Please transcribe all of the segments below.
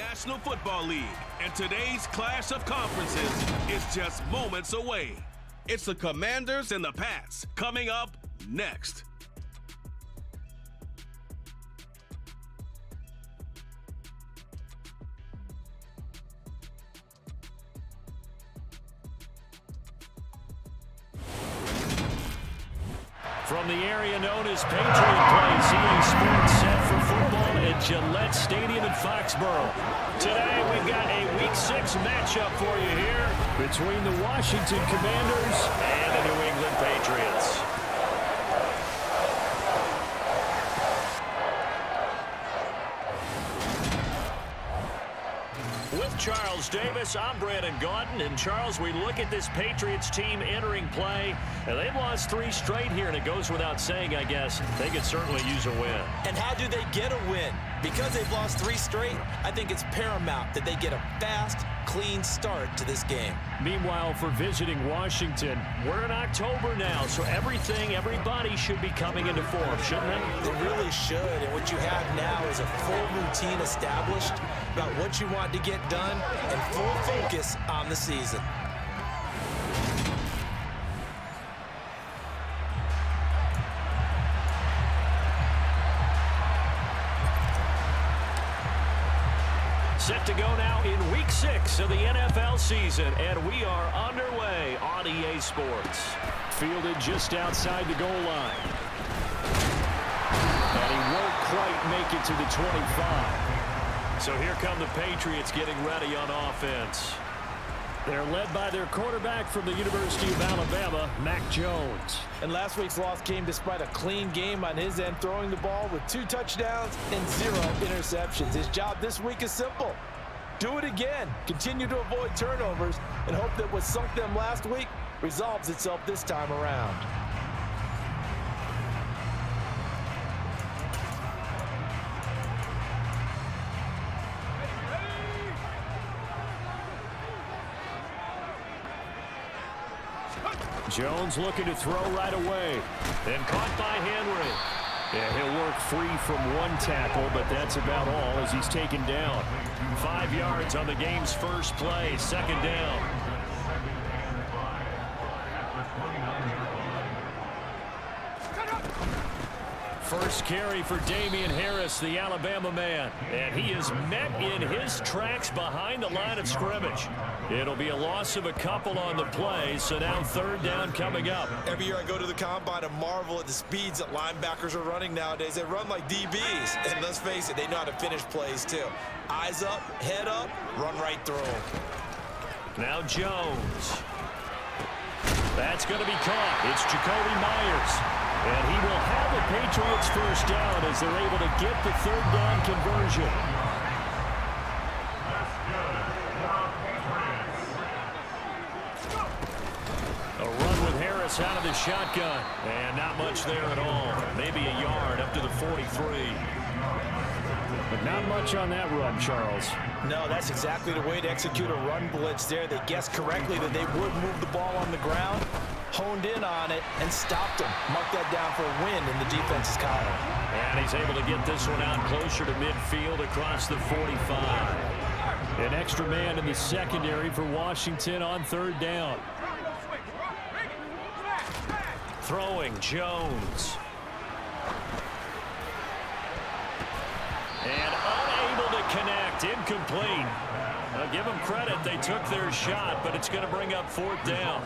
National Football League, and today's clash of conferences is just moments away. It's the Commanders and the Pats coming up next. From the area known as Patriot Place, EA Sports set for football at Gillette Stadium in Foxborough. Today we've got a Week 6 matchup for you here between the Washington Commanders and the New England Patriots. With Charles Davis, I'm Brandon Gaudin. And Charles, we look at this Patriots team entering play, and they've lost 3 straight here, and it goes without saying, I guess, they could certainly use a win. And how do they get a win? Because they've lost 3 straight, I think it's paramount that they get a fast, clean start to this game. Meanwhile, for visiting Washington, we're in October now, so everybody should be coming into form, shouldn't they? They really should, and what you have now is a full routine established about what you want to get done and full focus on the season. Set to go now in Week 6 of the NFL season, and we are underway on EA Sports. Fielded just outside the goal line. And he won't quite make it to the 25. So here come the Patriots getting ready on offense. They're led by their quarterback from the University of Alabama, Mac Jones. And last week's loss came despite a clean game on his end, throwing the ball with 2 touchdowns and 0 interceptions. His job this week is simple. Do it again. Continue to avoid turnovers and hope that what sunk them last week resolves itself this time around. Jones looking to throw right away. Then caught by Henry. Yeah, he'll work free from 1 tackle, but that's about all as he's taken down. 5 yards on the game's first play, 2nd down. First carry for Damian Harris, the Alabama man. And he is met in his tracks behind the line of scrimmage. It'll be a loss of a couple on the play, so now 3rd down coming up. Every year I go to the combine and marvel at the speeds that linebackers are running nowadays. They run like DBs. And let's face it, they know how to finish plays too. Eyes up, head up, run right through them. Now Jones. That's going to be caught. It's Jacoby Myers. And he will have the Patriots first down as they're able to get the 3rd down conversion. A run with Harris out of the shotgun. And not much there at all. Maybe a yard up to the 43. But not much on that run, Charles. No, that's exactly the way to execute a run blitz there. They guessed correctly that they would move the ball on the ground, honed in on it, and stopped them. Mark that down for a win in the defense's column. And he's able to get this one out closer to midfield across the 45. An extra man in the secondary for Washington on 3rd down. Throwing Jones. And unable to connect, incomplete. Now give them credit, they took their shot, but it's going to bring up 4th down.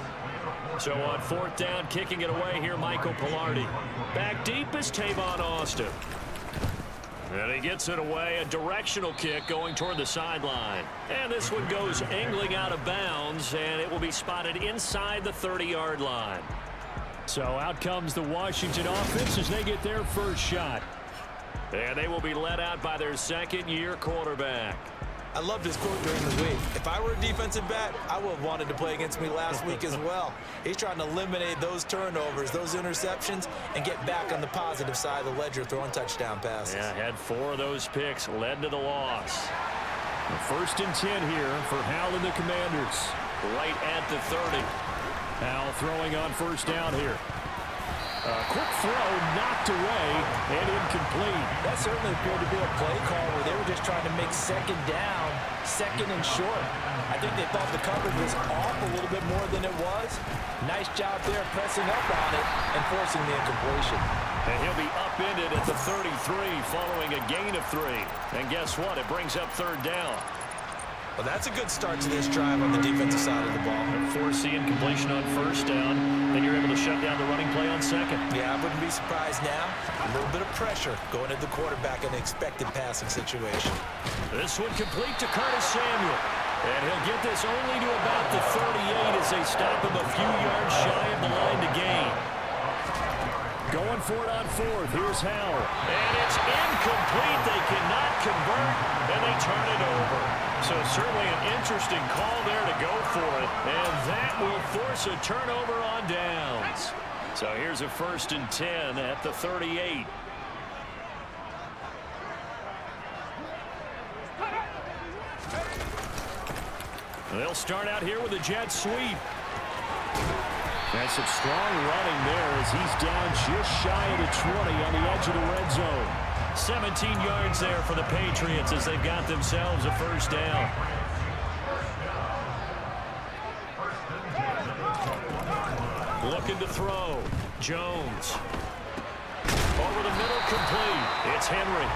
So on 4th down, kicking it away here, Michael Pilardi. Back deep is Tavon Austin. And he gets it away, a directional kick going toward the sideline. And this one goes angling out of bounds, and it will be spotted inside the 30-yard line. So out comes the Washington offense as they get their first shot. And they will be led out by their 2nd-year quarterback. I loved his quote during the week. If I were a defensive back, I would have wanted to play against me last week as well. He's trying to eliminate those turnovers, those interceptions, and get back on the positive side of the ledger, throwing touchdown passes. Yeah, had 4 of those picks, led to the loss. 1st and 10 here for Howell and the Commanders. Right at the 30. Howell throwing on 1st down here. Quick throw, knocked away, and incomplete. That certainly appeared to be a play call where they were just trying to make second down, second and short. I think they thought the coverage was off a little bit more than it was. Nice job there pressing up on it and forcing the incompletion. And he'll be upended at the 33 following a gain of 3. And guess what? It brings up third down. Well, that's a good start to this drive on the defensive side of the ball. Force the incompletion on first down. Then you're able to shut down the running play on second. Yeah, I wouldn't be surprised now. A little bit of pressure going at the quarterback in an expected passing situation. This one complete to Curtis Samuel. And he'll get this only to about the 38 as they stop him a few yards shy of the line to gain. Going for it on fourth. Here's Howell. And it's incomplete. They cannot convert, and they turn it over. So certainly an interesting call there to go for it. And that will force a turnover on downs. So here's a 1st and 10 at the 38. They'll start out here with a jet sweep. And some strong running there as he's down just shy of the 20 on the edge of the red zone. 17 yards there for the Patriots as they've got themselves a first down. Looking to throw. Jones. Over the middle, complete. It's Henry.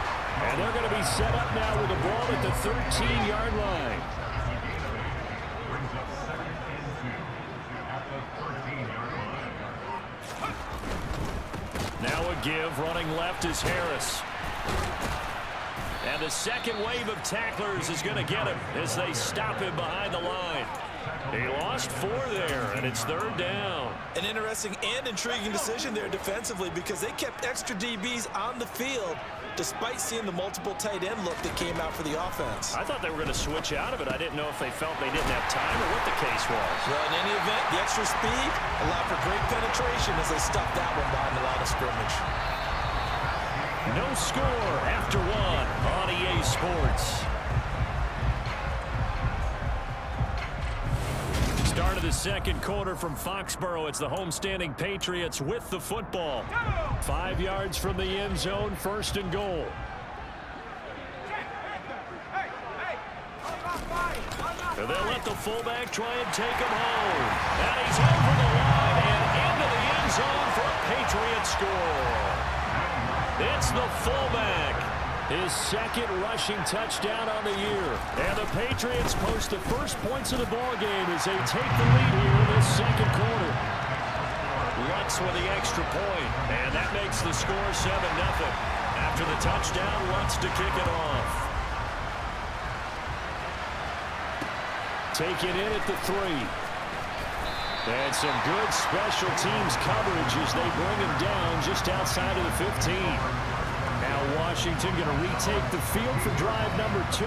And they're going to be set up now with the ball at the 13-yard line. Now a give, running left is Harris. And the second wave of tacklers is going to get him as they stop him behind the line. He lost 4 there, and it's third down. An interesting and intriguing decision there defensively because they kept extra DBs on the field despite seeing the multiple tight end look that came out for the offense. I thought they were going to switch out of it. I didn't know if they felt they didn't have time or what the case was. Well, in any event, the extra speed allowed for great penetration as they stuffed that one behind the line of scrimmage. No score after 1 on EA Sports. Start of the second quarter from Foxborough. It's the homestanding Patriots with the football. 5 yards from the end zone, 1st and goal. And they'll let the fullback try and take him home. And he's over the line and into the end zone for a Patriot score. It's the fullback. His second rushing touchdown on the year. And the Patriots post the first points of the ballgame as they take the lead here in this second quarter. Lutz with the extra point, and that makes the score 7-0. After the touchdown, Lutz to kick it off. Take it in at the 3. And some good special teams coverage as they bring him down just outside of the 15. Now Washington going to retake the field for drive number 2.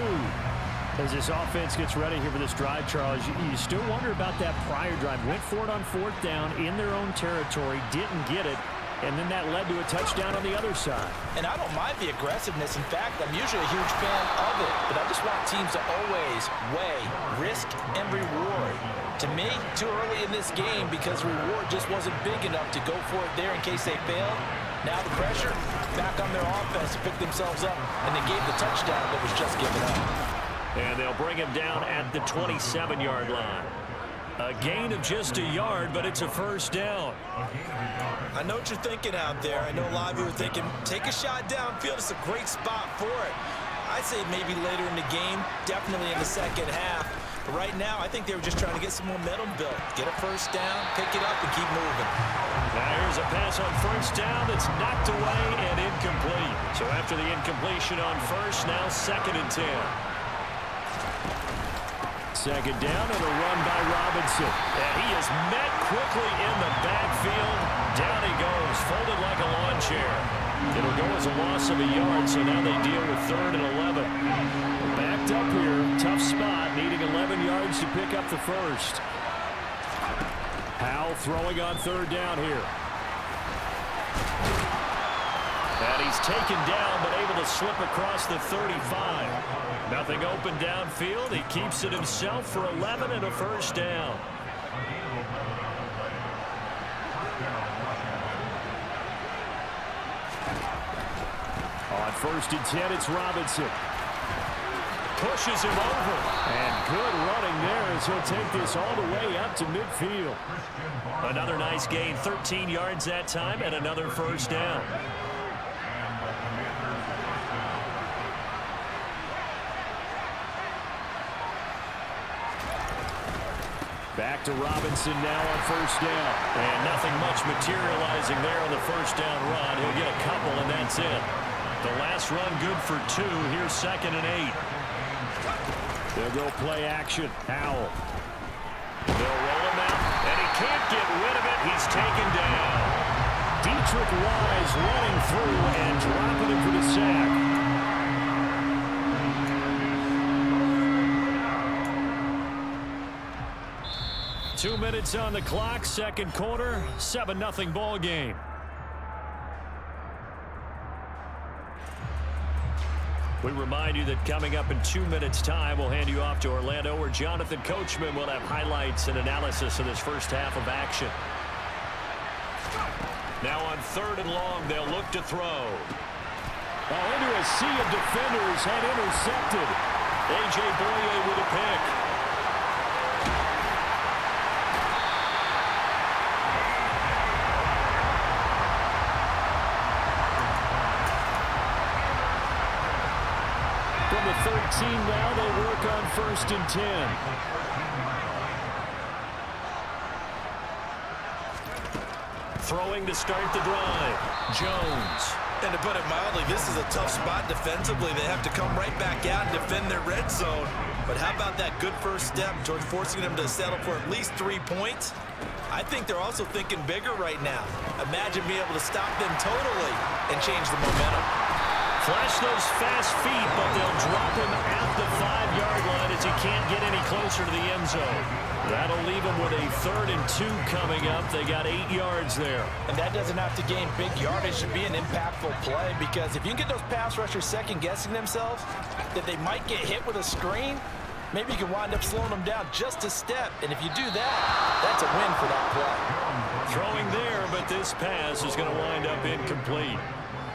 As this offense gets ready here for this drive, Charles, you still wonder about that prior drive. Went for it on 4th down in their own territory, didn't get it, and then that led to a touchdown on the other side. And I don't mind the aggressiveness. In fact, I'm usually a huge fan of it, but I just want teams to always weigh risk and reward. To me, too early in this game because the reward just wasn't big enough to go for it there in case they failed. Now the pressure back on their offense to pick themselves up, and they gave the touchdown that was just given up. And they'll bring him down at the 27-yard line. A gain of just a yard, but it's a first down. I know what you're thinking out there. I know a lot of you are thinking, take a shot downfield. It's a great spot for it. I'd say maybe later in the game, definitely in the second half. But right now, I think they were just trying to get some momentum built. Get a first down, pick it up, and keep moving. Now here's a pass on first down that's knocked away and incomplete. So after the incompletion on first, now 2nd and 10. Second down and a run by Robinson. And he is met quickly in the backfield. Down he goes, folded like a lawn chair. It'll go as a loss of a yard, so now they deal with 3rd and 11. Backed up here, tough spot, needing 11 yards to pick up the first. Howell throwing on 3rd down here. And he's taken down, but able to slip across the 35. Nothing open downfield. He keeps it himself for 11 and a first down. 1st and 10, it's Robinson. Pushes him over. And good running there as he'll take this all the way up to midfield. Another nice gain, 13 yards that time, and another 1st down. Back to Robinson now on 1st down. And nothing much materializing there on the 1st down run. He'll get a couple, and that's it. The last run good for 2. Here's 2nd and 8. They'll go play action. Howell. They'll roll him out, and he can't get rid of it. He's taken down. Dietrich Wise running through and dropping him for the sack. 2 minutes on the clock, 2nd quarter, 7-0 ball game. We remind you that coming up in 2 minutes' time, we'll hand you off to Orlando, where Jonathan Coachman will have highlights and analysis of this first half of action. Now on 3rd and long, they'll look to throw. Into a sea of defenders and intercepted. A.J. Boye with a pick. From the 13 now, they work on 1st and 10. Throwing to start the drive. Jones. And to put it mildly, this is a tough spot defensively. They have to come right back out and defend their red zone. But how about that good first step towards forcing them to settle for at least 3 points? I think they're also thinking bigger right now. Imagine being able to stop them totally and change the momentum. Flash those fast feet, but they'll drop him at the 5-yard line as he can't get any closer to the end zone. That'll leave him with a 3rd and 2 coming up. They got 8 yards there. And that doesn't have to gain big yardage to be an impactful play, because if you can get those pass rushers second-guessing themselves, that they might get hit with a screen, maybe you can wind up slowing them down just a step. And if you do that, that's a win for that play. Throwing there, but this pass is going to wind up incomplete.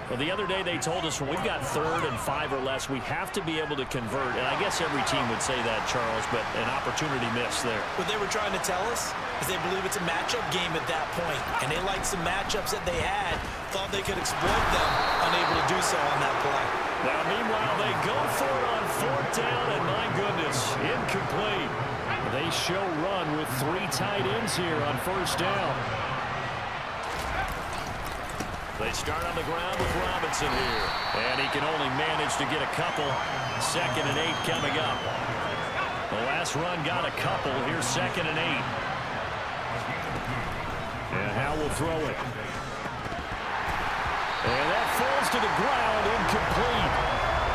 Well, the other day they told us when we've got 3rd and 5 or less, we have to be able to convert. And I guess every team would say that, Charles, but an opportunity missed there. What they were trying to tell us is they believe it's a matchup game at that point. And they liked some matchups that they had, thought they could exploit them, unable to do so on that play. Now, meanwhile, they go for it on 4th down, and my goodness, incomplete. They show run with 3 tight ends here on 1st down. They start on the ground with Robinson here. And he can only manage to get a couple. 2nd and 8 coming up. The last run got a couple. Here's 2nd and 8. And Howell will throw it. And that falls to the ground, incomplete.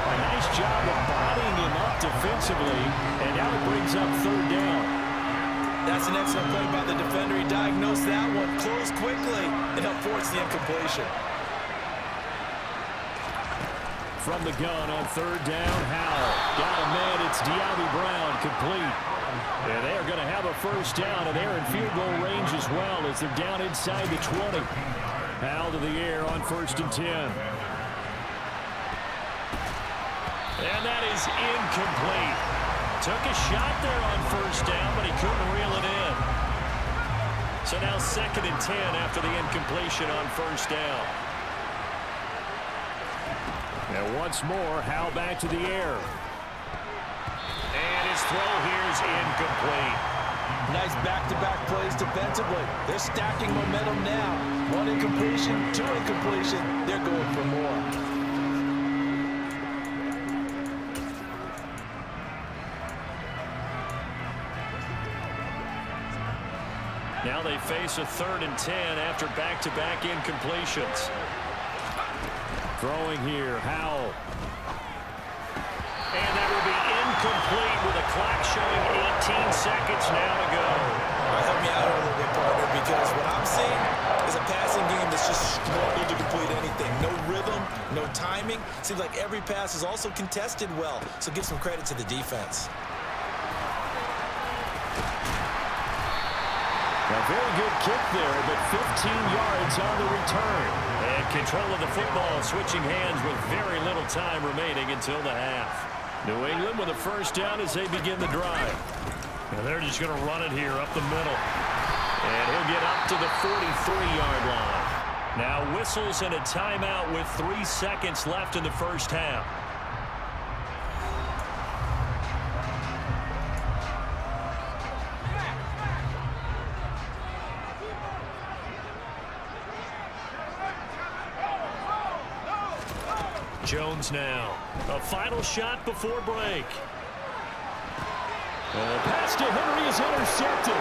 A nice job of bodying him up defensively. And now it brings up 3rd down. That's an excellent play by the defender. He diagnosed that one, closed quickly, and helped force the incompletion. From the gun on 3rd down, Howell. Got a man, it's De'Ami Brown, complete. And they are going to have a 1st down, and they're in field goal range as well as they're down inside the 20. Howell to the air on 1st and 10. And that is incomplete. Took a shot there on 1st down, but he couldn't reel it in. So now 2nd and 10 after the incompletion on 1st down. And once more, Howell back to the air. And his throw here is incomplete. Nice back-to-back plays defensively. They're stacking momentum now. 1 incompletion, 2 incompletion. They're going for more. Now they face a 3rd and 10 after back-to-back incompletions. Throwing here, Howell. And that will be incomplete with a clock showing 18 seconds now to go. Help me out here a little bit, partner, because what I'm seeing is a passing game that's just struggled to complete anything. No rhythm, no timing. Seems like every pass is also contested well, so give some credit to the defense. A very good kick there, but 15 yards on the return. And control of the football, switching hands with very little time remaining until the half. New England with a first down as they begin the drive. And they're just going to run it here up the middle. And he'll get up to the 43-yard line. Now whistles and a timeout with 3 seconds left in the first half. Jones now. A final shot before break. Pass to Henry is intercepted.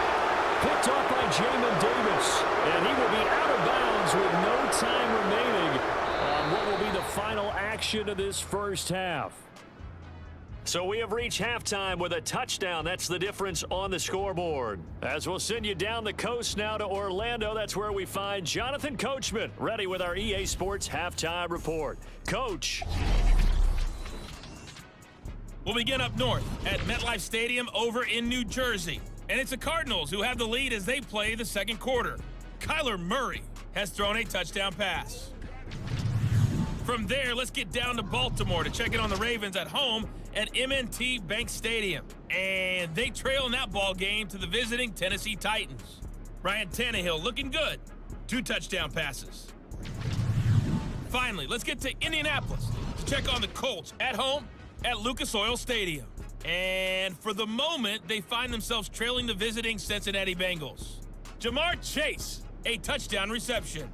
Picked off by Jamin Davis. And he will be out of bounds with no time remaining on what will be the final action of this first half. So we have reached halftime with a touchdown. That's the difference on the scoreboard. As we'll send you down the coast now to Orlando, that's where we find Jonathan Coachman, ready with our EA Sports Halftime Report. Coach. We'll begin up north at MetLife Stadium over in New Jersey. And it's the Cardinals who have the lead as they play the second quarter. Kyler Murray has thrown a touchdown pass. From there, let's get down to Baltimore to check in on the Ravens at home at M&T Bank Stadium. And they trail in that ball game to the visiting Tennessee Titans. Ryan Tannehill looking good. 2 touchdown passes. Finally, let's get to Indianapolis to check on the Colts at home at Lucas Oil Stadium. And for the moment, they find themselves trailing the visiting Cincinnati Bengals. Jamar Chase, a touchdown reception.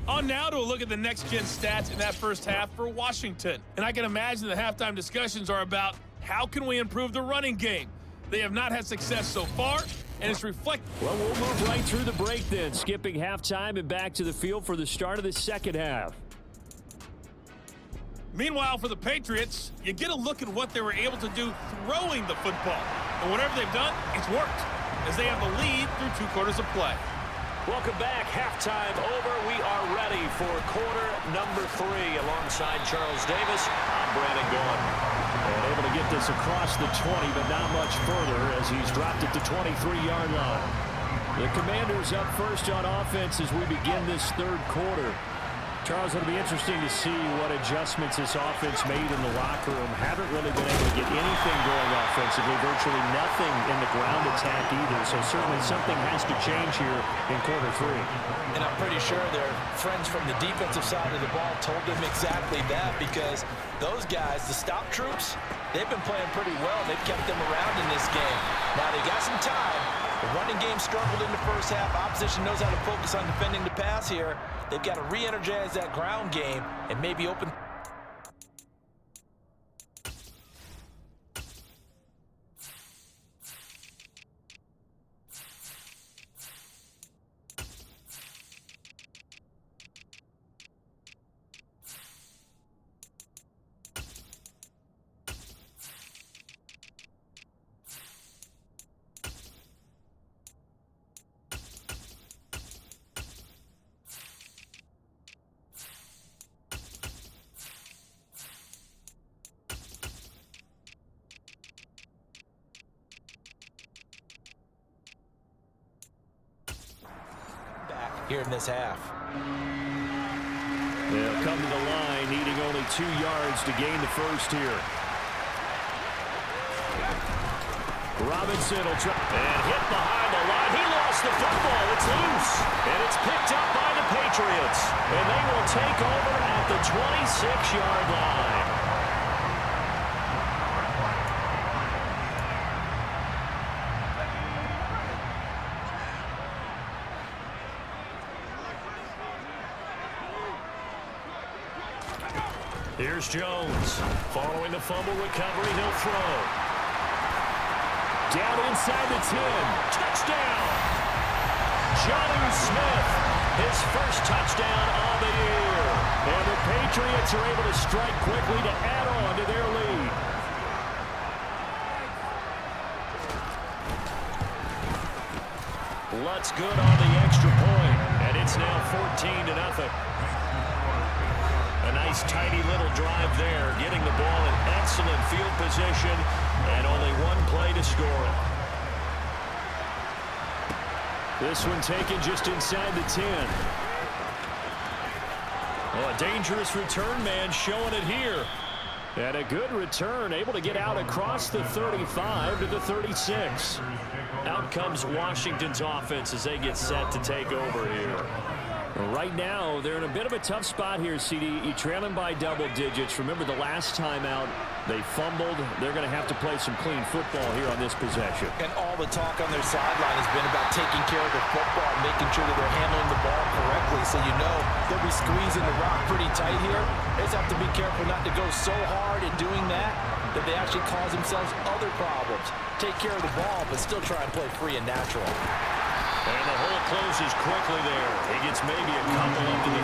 On now to a look at the next-gen stats in that first half for Washington. And I can imagine the halftime discussions are about how can we improve the running game. They have not had success so far, and it's reflected. Well, we'll move right through the break then, skipping halftime and back to the field for the start of the second half. Meanwhile, for the Patriots, you get a look at what they were able to do throwing the football. And whatever they've done, it's worked, as they have the lead through 2 quarters of play. Welcome back. Halftime over. We are ready for quarter number 3. Alongside Charles Davis, I'm Brandon Gordon. And able to get this across the 20, but not much further as he's dropped it to 23-yard line. The Commanders up first on offense as we begin this third quarter. Charles, it'll be interesting to see what adjustments this offense made in the locker room. Haven't really been able to get anything going offensively, virtually nothing in the ground attack either. So certainly something has to change here in quarter 3. And I'm pretty sure their friends from the defensive side of the ball told them exactly that, because those guys, the stop troops, they've been playing pretty well. They've kept them around in this game. Now they got some time. The running game struggled in the first half. Opposition knows how to focus on defending the pass here. They've got to re-energize that ground game and maybe open. Here in this half. They'll come to the line, needing only 2 yards to gain the first here. Robinson will try and hit behind the line. He lost the football. It's loose. And it's picked up by the Patriots. And they will take over at the 26-yard line. Here's Jones. Following the fumble recovery, he'll throw. Down inside the 10. Touchdown! Johnny Smith, his first touchdown of the year. And the Patriots are able to strike quickly to add on to their lead. Lutz good on the extra point, and it's now 14-0. A nice, tidy little drive there, getting the ball in excellent field position, and only 1 play to score it. This one taken just inside the 10. Oh, a dangerous return man showing it here. And a good return, able to get out across the 35 to the 36. Out comes Washington's offense as they get set to take over here. Right now, they're in a bit of a tough spot here, CD. You trail them by double digits. Remember the last time out, they fumbled. They're going to have to play some clean football here on this possession. And all the talk on their sideline has been about taking care of the football, making sure that they're handling the ball correctly. So you know they'll be squeezing the rock pretty tight here. They just have to be careful not to go so hard in doing that they actually cause themselves other problems. Take care of the ball, but still try and play free and natural. And the hole closes quickly there. He gets maybe a couple up to the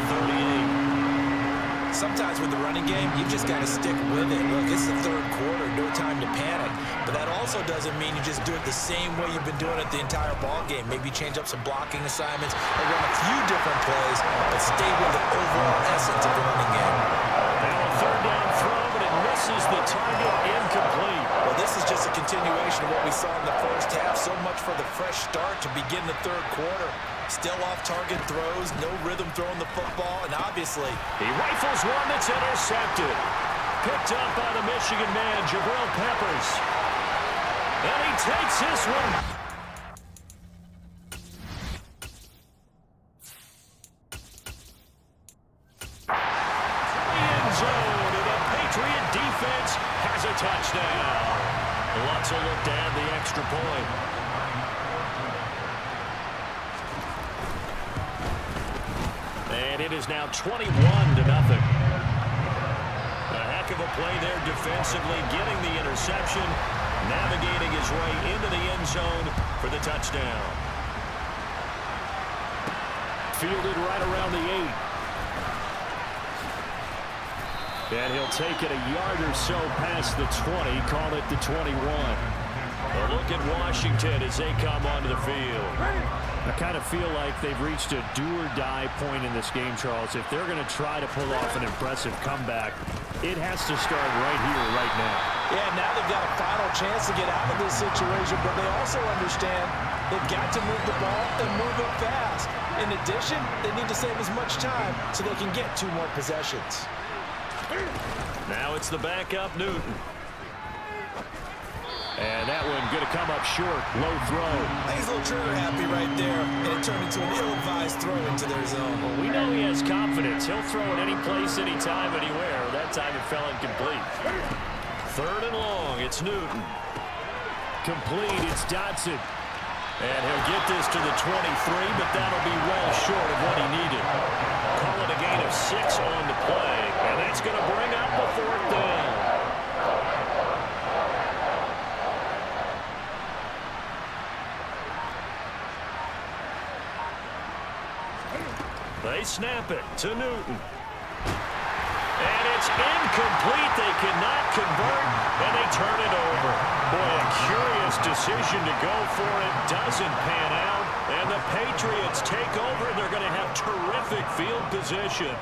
38. Sometimes with the running game, you've just got to stick with it. Look, it's the third quarter, no time to panic. But that also doesn't mean you just do it the same way you've been doing it the entire ball game. Maybe change up some blocking assignments or run a few different plays, but stay with the overall essence of the running game. Now a third down throw, but it misses the target, incomplete. Well, this is just a continuation of what we saw in the first half. So much for the fresh start to begin the third quarter. Still off-target throws, no rhythm throwing the football, and obviously he rifles one that's intercepted. Picked up by the Michigan man, Jabril Peppers. And he takes this one. The end zone, and the Patriot defense has a touchdown. Lots of look to add the extra point. And it is now 21-0. A heck of a play there defensively, getting the interception, navigating his way into the end zone for the touchdown. Fielded right around the 8. And he'll take it a yard or so past the 20, call it the 21. A look at Washington as they come onto the field. I kind of feel like they've reached a do-or-die point in this game, Charles. If they're going to try to pull off an impressive comeback, it has to start right here, right now. Yeah, now they've got a final chance to get out of this situation, but they also understand they've got to move the ball and move it fast. In addition, they need to save as much time so they can get 2 more possessions. Now it's the backup, Newton. And that one going to come up short. Low throw. He's a little trigger happy right there, and it turned into an ill-advised throw into their zone. Well, we know he has confidence. He'll throw it any place, anytime, anywhere. That time it fell incomplete. Third and long. It's Newton. Complete. It's Dotson. And he'll get this to the 23, but that'll be well short of what he needed. Call it a gain of 6 on the play, and that's going to bring up the 4th down. They snap it to Newton. And it's incomplete. They cannot convert, and they turn it over. Boy, a curious decision to go for it. Doesn't pan out, and the Patriots take over. They're going to have terrific field position.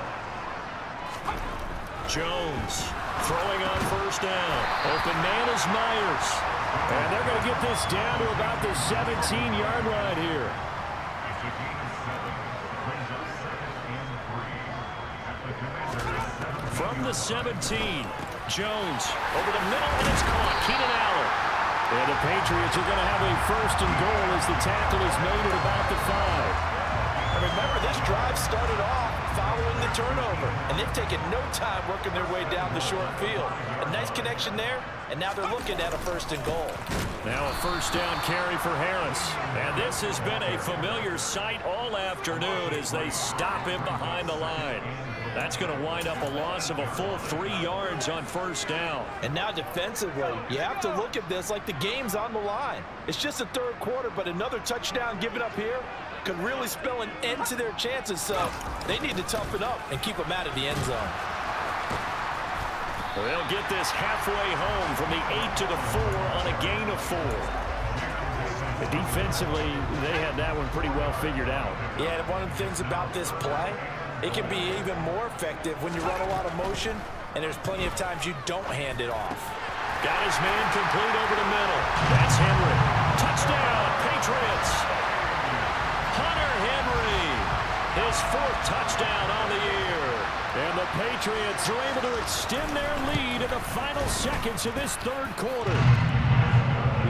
Jones throwing on first down. Open man is Myers. And they're going to get this down to about the 17-yard line here. From the 17, Jones over the middle, and it's caught. Keenan Allen. And the Patriots are going to have a 1st and goal as the tackle is made at about the 5. And remember, this drive started off following the turnover, and they've taken no time working their way down the short field. A nice connection there, and now they're looking at a 1st and goal. Now a 1st down carry for Harris. And this has been a familiar sight all afternoon as they stop him behind the line. That's going to wind up a loss of a full 3 yards on 1st down. And now defensively, you have to look at this like the game's on the line. It's just the 3rd quarter, but another touchdown given up here could really spell an end to their chances. So they need to toughen up and keep them out of the end zone. They'll get this halfway home from the 8 to the 4 on a gain of 4. Defensively, they had that one pretty well figured out. Yeah, and one of the things about this play, it can be even more effective when you run a lot of motion, and there's plenty of times you don't hand it off. Got his man complete over the middle. That's Henry. Touchdown, Patriots. his 4th touchdown on the year. And the Patriots are able to extend their lead in the final seconds of this 3rd quarter.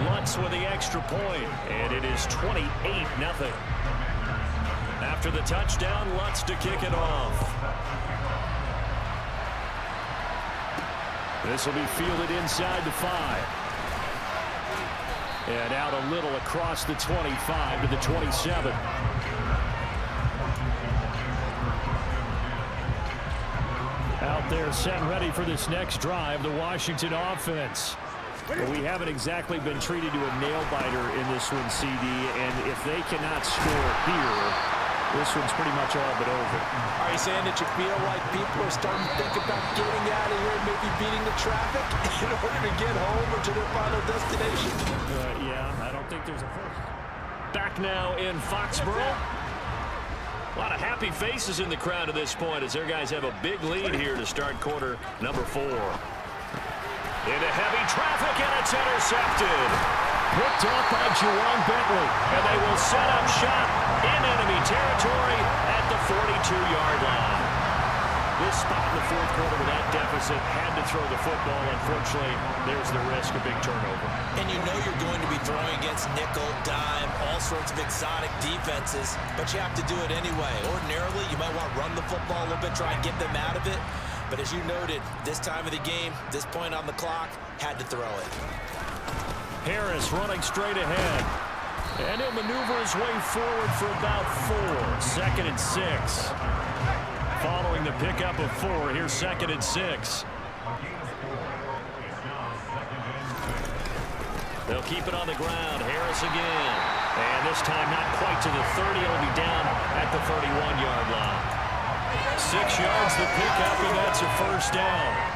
Lutz with the extra point, and it is 28-0. After the touchdown, Lutz to kick it off. This will be fielded inside the 5. And out a little across the 25 to the 27. Out there set and ready for this next drive, the Washington offense. Well, we haven't exactly been treated to a nail-biter in this one, CD, and if they cannot score here, this one's pretty much all but over. Are you saying that you feel like people are starting to think about getting out of here, maybe beating the traffic in order to get home or to their final destination? Yeah, I don't think there's a first. Back now in Foxborough. A lot of happy faces in the crowd at this point as their guys have a big lead here to start quarter number 4. Into heavy traffic, and it's intercepted. Picked up by Juwan Bentley, and they will set up shop in enemy territory at the 42-yard line. This spot in the 4th quarter with that deficit had to throw the football. Unfortunately, there's the risk of big turnover. And you know you're going to be throwing against nickel, dime, all sorts of exotic defenses, but you have to do it anyway. Ordinarily, you might want to run the football a little bit, try and get them out of it. But as you noted, this time of the game, this point on the clock, had to throw it. Harris running straight ahead. And he'll maneuver his way forward for about 4. 2nd and 6. Following the pickup of 4, here's 2nd and 6. They'll keep it on the ground. Harris again. And this time not quite to the 30. It'll be down at the 31-yard line. 6 yards to pick up, and that's a first down.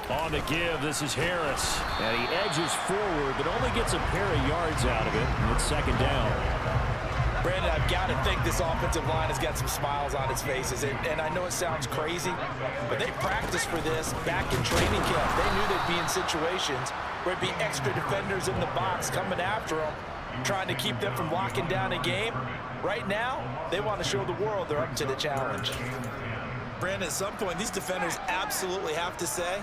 On the give, this is Harris. And he edges forward, but only gets a pair of yards out of it. And it's 2nd down. Brandon, I've got to think this offensive line has got some smiles on its faces. And I know it sounds crazy, but they practiced for this back in training camp. They knew they'd be in situations where it'd be extra defenders in the box coming after them, trying to keep them from locking down a game. Right now, they want to show the world they're up to the challenge. Brandon, at some point, these defenders absolutely have to say,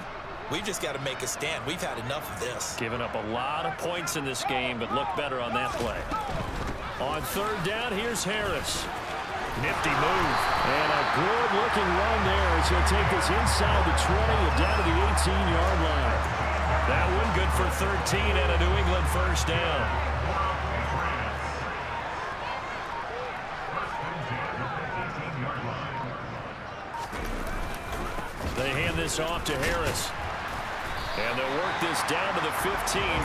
we've just got to make a stand. We've had enough of this. Giving up a lot of points in this game, but look better on that play. On 3rd down, here's Harris. Nifty move. And a good-looking run there as he'll take this inside the 20 and down to the 18-yard line. That one good for 13 and a New England first down. They hand this off to Harris. And they'll work this down to the 15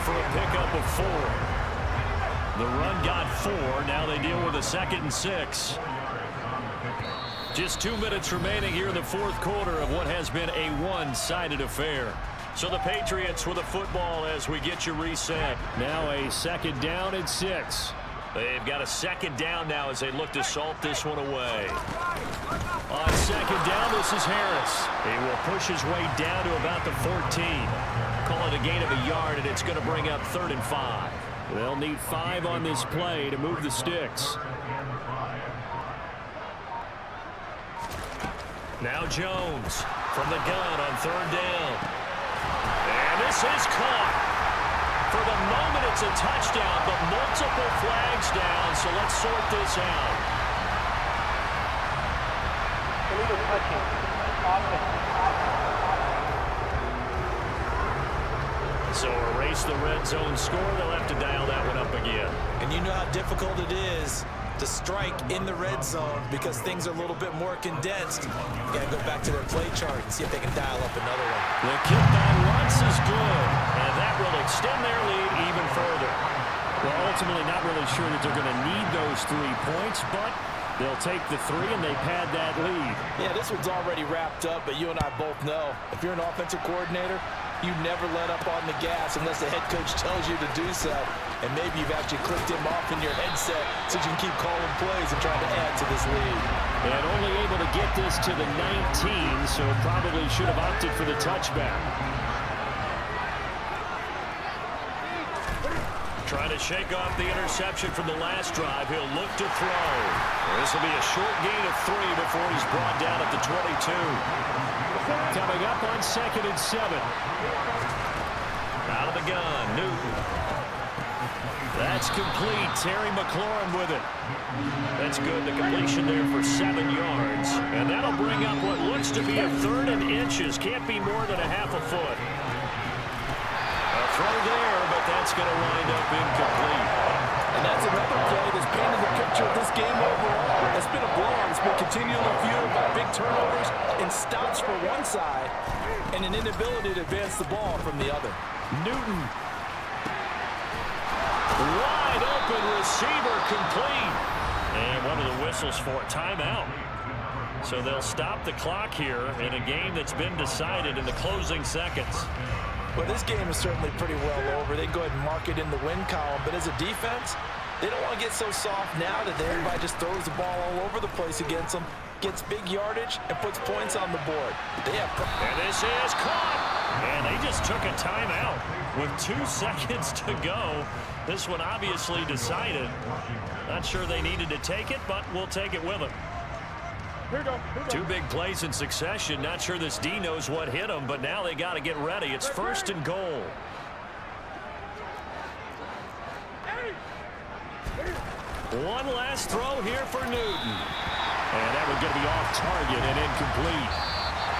for a pickup of 4. The run got 4. Now they deal with a 2nd and 6. Just 2 minutes remaining here in the 4th quarter of what has been a one-sided affair. So the Patriots with a football as we get you reset. Now a 2nd down and 6. They've got a 2nd down now as they look to salt this one away. On 2nd down, this is Harris. He will push his way down to about the 14. Call it a gain of a yard, and it's going to bring up 3rd and 5. They'll need 5 on this play to move the sticks. Now Jones from the gun on 3rd down. And this is caught. For the moment, it's a touchdown, but multiple flags down, so let's sort this out. Illegal touching. So erase the red zone score. They'll have to dial that one up again. And you know how difficult it is to strike in the red zone because things are a little bit more condensed. You got to go back to their play chart and see if they can dial up another one. The kick by Lutz is good, and that will extend their lead even further. Well, ultimately not really sure that they're going to need those 3 points, but they'll take the 3 and they pad that lead. Yeah, this one's already wrapped up, but you and I both know if you're an offensive coordinator, you never let up on the gas unless the head coach tells you to do so. And maybe you've actually clicked him off in your headset so you can keep calling plays and trying to add to this lead. And only able to get this to the 19, so probably should have opted for the touchback. Trying to shake off the interception from the last drive. He'll look to throw. This will be a short gain of 3 before he's brought down at the 22. Coming up on 2nd and 7. Out of the gun, Newton. That's complete. Terry McLaurin with it. That's good. The completion there for 7 yards. And that'll bring up what looks to be a 3rd and inches. Can't be more than a half a foot. A throw there, but that's going to wind up incomplete. And that's another play that's painted the picture of this game overall. It's been a blowout. It's been continually fueled by big turnovers and stops for one side and an inability to advance the ball from the other. Newton. Wide open receiver, complete. And one of the whistles for a timeout. So they'll stop the clock here in a game that's been decided in the closing seconds. Well, this game is certainly pretty well over. They can go ahead and mark it in the win column. But as a defense, they don't want to get so soft now that everybody just throws the ball all over the place against them, gets big yardage, and puts points on the board. And this is caught. And they just took a timeout with 2 seconds to go. This one obviously decided. Not sure they needed to take it, but we'll take it with them. Here we go. 2 big plays in succession. Not sure this D knows what hit him, but now they got to get ready. It's 1st and goal. One last throw here for Newton. And that was going to be off target and incomplete.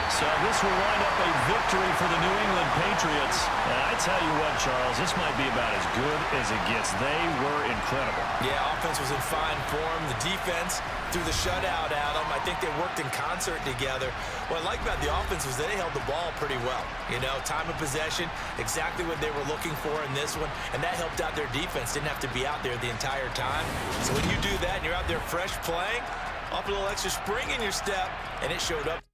So this will wind up a victory for the New England Patriots. And I tell you what, Charles, this might be about as good as it gets. They were incredible. Yeah, offense was in fine form. The defense threw the shutout at them. I think they worked in concert together. What I like about the offense was they held the ball pretty well. You know, time of possession, exactly what they were looking for in this one, and that helped out their defense. Didn't have to be out there the entire time. So when you do that and you're out there fresh playing, up a little extra spring in your step, and it showed up.